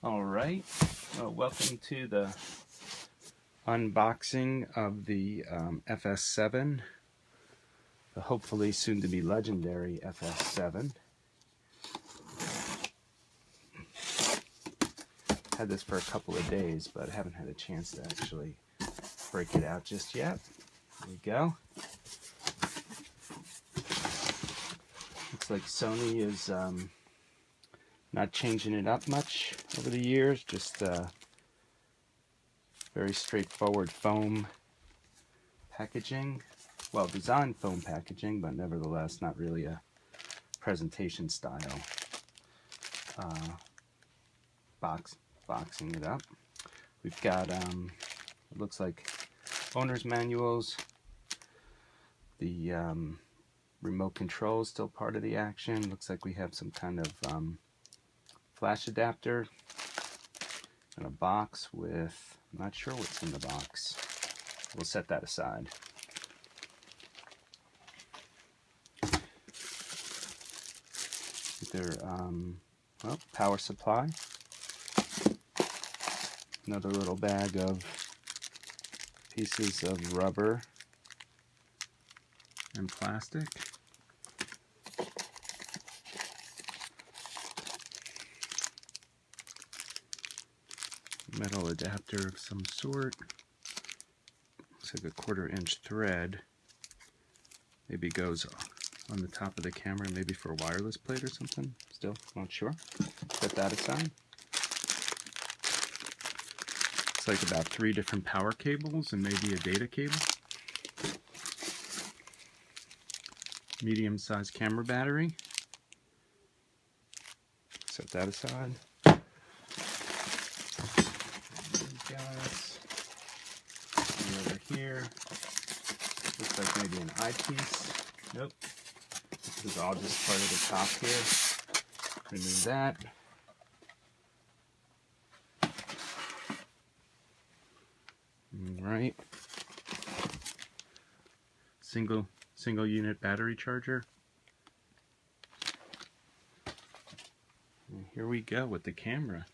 Alright, well, welcome to the unboxing of the FS7, the hopefully soon to be legendary FS7. Had this for a couple of days, but I haven't had a chance to actually break it out just yet. There we go. Looks like Sony is not changing it up much over the years, just very straightforward foam packaging. Well, designed foam packaging, but nevertheless not really a presentation style boxing it up. We've got it looks like owner's manuals. The remote control is still part of the action. Looks like we have some kind of flash adapter and a box with, I'm not sure what's in the box. We'll set that aside. Well, power supply. Another little bag of pieces of rubber and plastic. Metal adapter of some sort. Looks like a 1/4 inch thread. Maybe goes on the top of the camera, maybe for a wireless plate or something. Still not sure. Set that aside. Looks like about 3 different power cables and maybe a data cable. Medium-sized camera battery. Set that aside. Over here, looks like maybe an eyepiece. Nope. This is all just part of the top here. Remove that. Alright. Single unit battery charger. And here we go with the camera.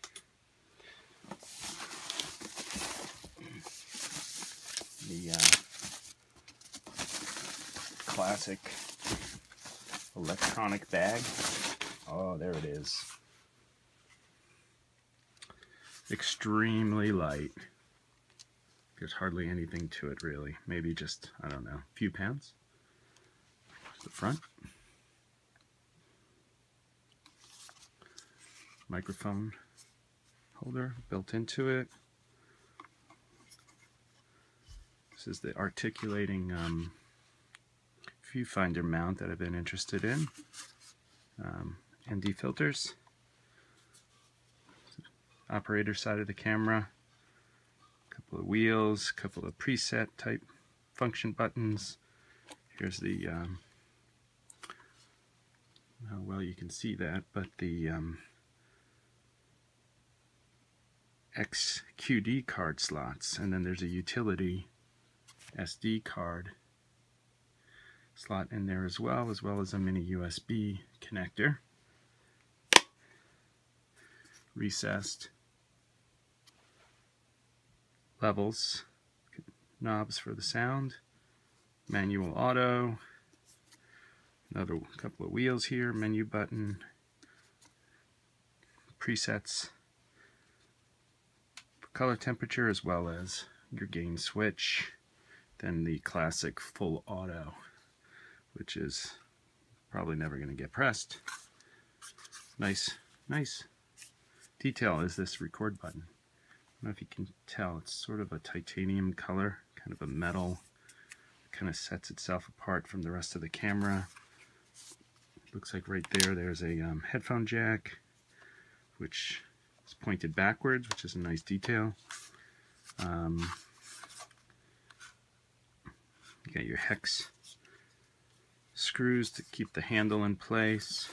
The classic electronic bag. Oh, there it is. Extremely light. There's hardly anything to it really. Maybe just, I don't know, a few pounds. The front. Microphone holder built into it. This is the articulating Viewfinder mount that I've been interested in. ND filters. Operator side of the camera. A couple of wheels, a couple of preset type function buttons. Here's the, how well you can see that, but the XQD card slots, and then there's a utility SD card slot in there as well as a mini USB connector. Recessed levels, knobs for the sound, manual auto, another couple of wheels here, menu button, presets for color temperature as well as your gain switch. Then the classic full auto, which is probably never going to get pressed. Nice detail is this record button. I don't know if you can tell, it's sort of a titanium color, kind of a metal. It kind of sets itself apart from the rest of the camera. Looks like right there's a headphone jack, which is pointed backwards, which is a nice detail. You got your hex screws to keep the handle in place.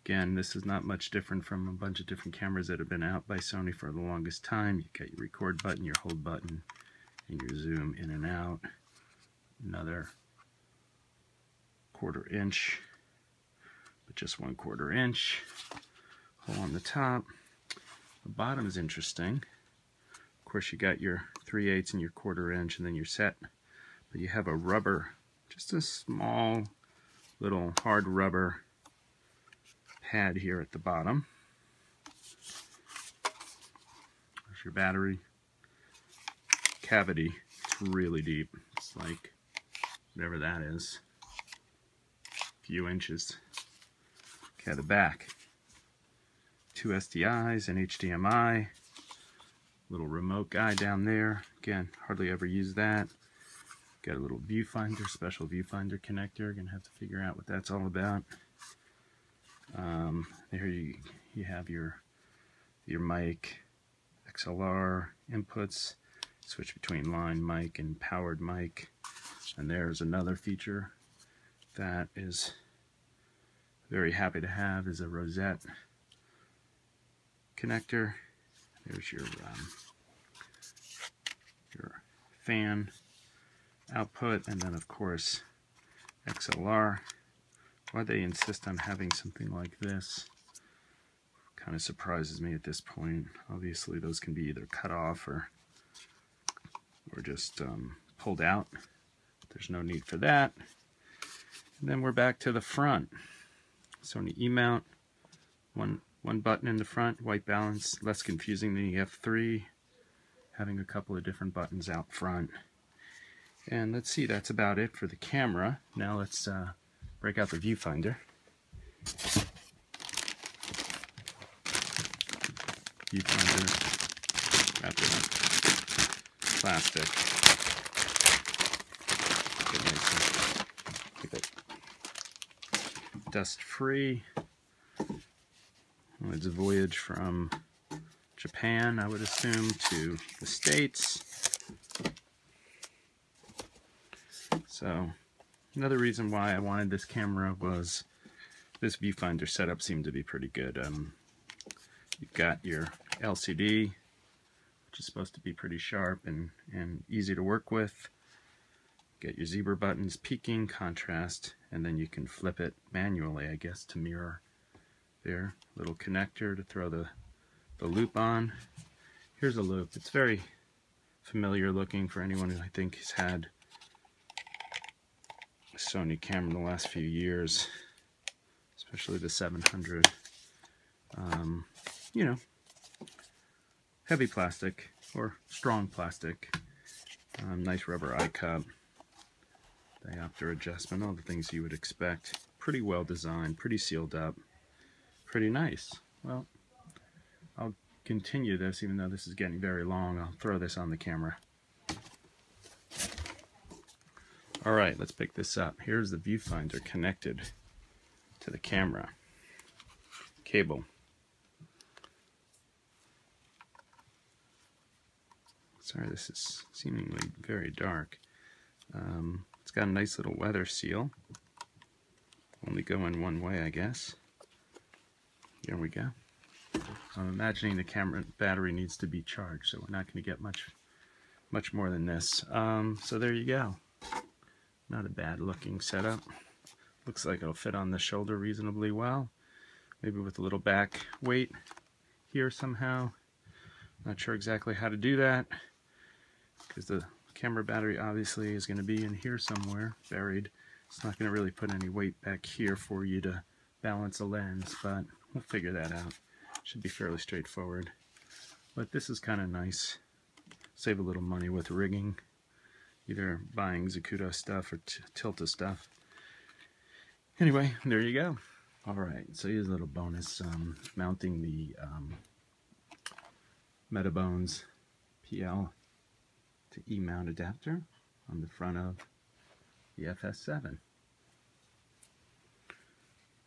Again, this is not much different from a bunch of different cameras that have been out by Sony for the longest time. You got your record button, your hold button, and your zoom in and out. Another 1/4 inch, but just 1/4 inch hole on the top. The bottom is interesting. Of course, you got your 3/8 and your 1/4 inch, and then you're set. But you have a rubber, just a small little hard rubber pad here at the bottom. There's your battery. Cavity, it's really deep. It's like whatever that is, a few inches. Okay, the back. 2 SDIs and HDMI. Little remote guy down there. Again, hardly ever use that. Got a little viewfinder, special viewfinder connector. Gonna have to figure out what that's all about. There you have your mic, XLR inputs. Switch between line mic and powered mic. And there's another feature that is very happy to have, is a rosette connector. There's your fan output, and then of course XLR. Why they insist on having something like this kind of surprises me at this point. Obviously those can be either cut off or just pulled out. There's no need for that. And then we're back to the front. Sony E-mount, one button in the front, white balance, less confusing than the F3, having a couple of different buttons out front. And let's see, that's about it for the camera. Now let's break out the viewfinder. Viewfinder, wrapped in plastic. Get nice and, keep it dust free. Well, it's a voyage from Japan, I would assume, to the States. So another reason why I wanted this camera was this viewfinder setup seemed to be pretty good. You've got your LCD, which is supposed to be pretty sharp and easy to work with. Get your zebra buttons, peaking, contrast, and then you can flip it manually, I guess, to mirror. There, little connector to throw the loop on. Here's a loop. It's very familiar looking for anyone who I think has had a Sony camera in the last few years, especially the 700. You know, heavy plastic or strong plastic, nice rubber eye cup, diopter adjustment, all the things you would expect. Pretty well designed, pretty sealed up, pretty nice. Well, I'll continue this, even though this is getting very long. I'll throw this on the camera. Alright, let's pick this up. Here's the viewfinder connected to the camera. Cable. Sorry, this is seemingly very dark. It's got a nice little weather seal. Only go in one way, I guess. Here we go. I'm imagining the camera battery needs to be charged, so we're not going to get much more than this. So there you go. Not a bad looking setup. Looks like it'll fit on the shoulder reasonably well. Maybe with a little back weight here somehow. Not sure exactly how to do that, because the camera battery obviously is going to be in here somewhere, buried. It's not going to really put any weight back here for you to balance a lens, but we'll figure that out. Should be fairly straightforward. But this is kind of nice. Save a little money with rigging, either buying Zacuto stuff or Tilta stuff. Anyway, there you go. Alright, so here's a little bonus, mounting the Metabones PL to E-mount adapter on the front of the FS7.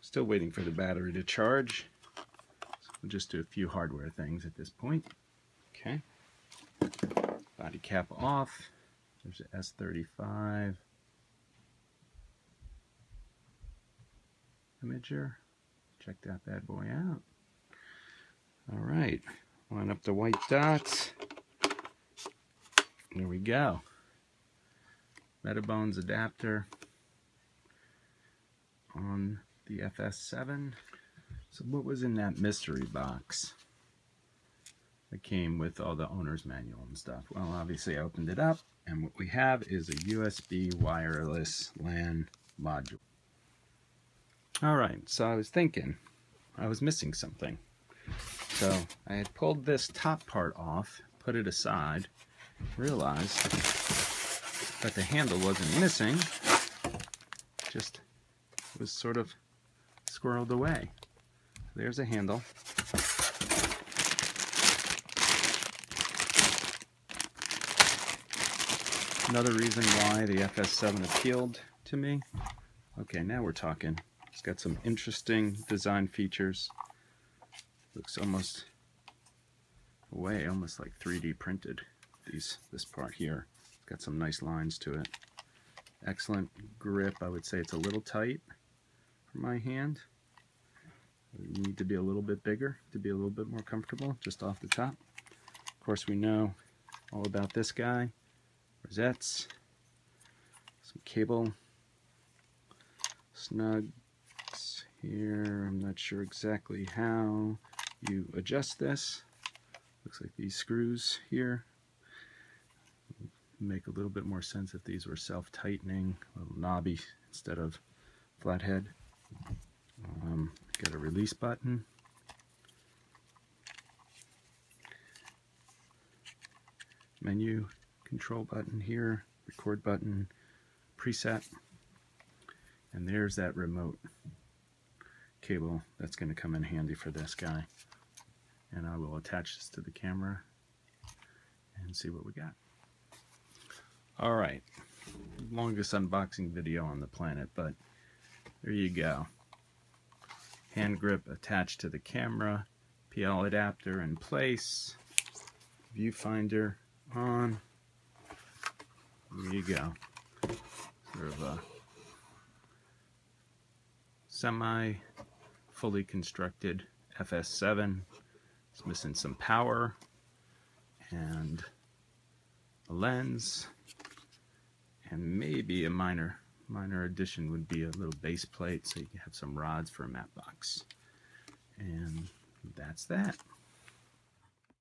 Still waiting for the battery to charge. So we'll just do a few hardware things at this point. Okay. Body cap off. There's an S35 imager. Check that bad boy out. Alright. Line up the white dots. There we go. Metabones adapter on the FS7. So what was in that mystery box? that came with all the owner's manual and stuff. Well, obviously I opened it up, and what we have is a USB wireless LAN module. Alright, so I was thinking I was missing something. So I had pulled this top part off, put it aside, realized that the handle wasn't missing, just was sort of squirreled away. There's a handle. Another reason why the FS7 appealed to me. Okay, now we're talking. It's got some interesting design features. Looks almost like 3D printed. This part here. It's got some nice lines to it. Excellent grip. I would say it's a little tight for my hand. You need to be a little bit bigger to be a little bit more comfortable just off the top. Of course, we know all about this guy. Rosettes, some cable snugs here. I'm not sure exactly how you adjust this. Looks like these screws here make a little bit more sense if these were self-tightening, a little knobby instead of flathead. Got a release button. Menu control button here, record button, preset, and there's that remote cable that's going to come in handy for this guy. And I will attach this to the camera and see what we got. Alright, longest unboxing video on the planet, but there you go. Hand grip attached to the camera, PL adapter in place, viewfinder on. There you go. Sort of a semi-fully constructed FS7. It's missing some power and a lens, and maybe a minor addition would be a little base plate so you can have some rods for a matte box. And that's that.